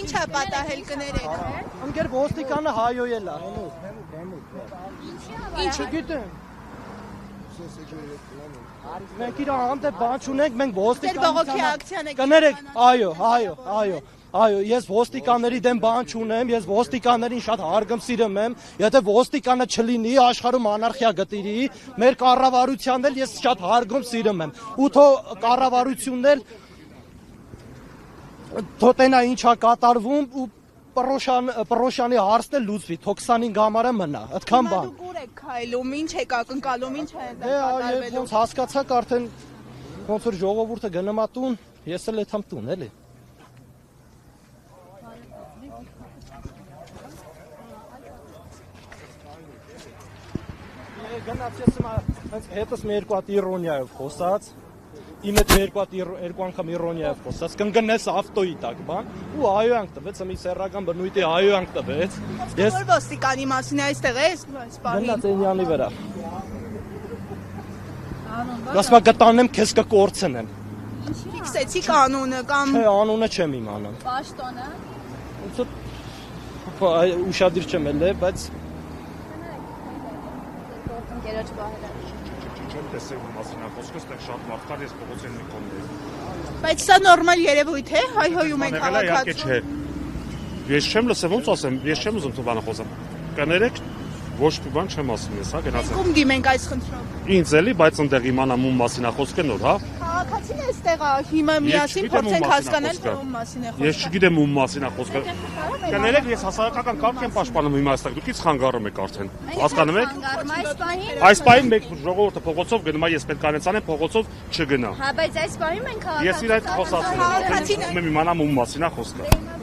Ինչ է պատահել կներեք։ Ընկեր ոստիկանը հայոյել է։ Ինչ գիտեմ։ Մենք իր հանդեպ բան չունենք, մենք ոստիկանության կներեք, այո, ես ոստիկանների դեմ բան չունեմ, ես ոստիկաններին շատ հարգում սիրում եմ, եթե ոստիկանը չլինի, աշխարհում անարխիա գտիրի, մեր կառավարությանն էլ ես շատ հարգում սիրում եմ, ու թո կառավարությունն էլ թո տենա ինչա կատարվում ու Պրոշյանի հարցն էլ լուծվի, թո 25 համարը մնա, այդքան բան։ Դուք ուր եք քայլում, ինչ եք ակնկալում, ինչ է կատարվելու։ Ոնց հասկացաք արդեն ոնց որ ժողովուրդը գնում է տուն, ես էլ եմ տուն, էլի։ Գնաց ես հետս մի երկու հատ իրոնիայով խոսած, իմ հետ երկու անգամ իրոնիայով խոսած, կընկնես ավտոյի տակ բան, ու հայոյանք տվեց, մի սեռական բնույթի հայոյանք տվեց։ Ես որ ոստիկանի մասին այստեղ ես, գնաց Էնյանի վրա։ Ասма կտանեմ, քեզ կկորցնեմ։ Ֆիքսեցիք անունը կամ Չէ, անունը չեմ իմանում։ Պաշտոնը։ Ուշադիր չեմ ելել, բայց Գերաջ բահերը։ Չեմ տեսել մասնախոսքը, այստեղ շատ մարդ կար, ես փողոցին մի կողմն։ Բայց սա նորմալ երևույթ է, հայհոյում են քաղաքացու։ Ես չեմ լսել, ոնց ասեմ, ես չեմ ուզում թվանը խոսեմ։ Կներեք, ոչ մի բան չեմ ասում ես, հա, գնացեք։ Ում դիմենք այս խնդրով։ Ինձ էլի, բայց ընդեղ իմանամ ում մասին է խոսքը նոր, հա։ Քաղաքացին է այստեղ, հիմա միասին փորձենք հասկանալ, որ ում մասին է խոսքը։ Ես չգիտեմ ում մասին է խոսքը։ Կներեք, ես հասարակական կարգ եմ պաշտպանում հիմա այստեղ, դուք ինձ խանգարում եք արդեն։ Հասկանում եք։ Այս պահին մեկ ժողովուրդը փողոցով գնում է, ես պետք է անեցանեմ փողոցով չգնա։ Հա, բայց այս պահին մենք քաղաքացի։ Ես իր այդ խոսացել եմ, իմանամ ում մասին է խոսքը։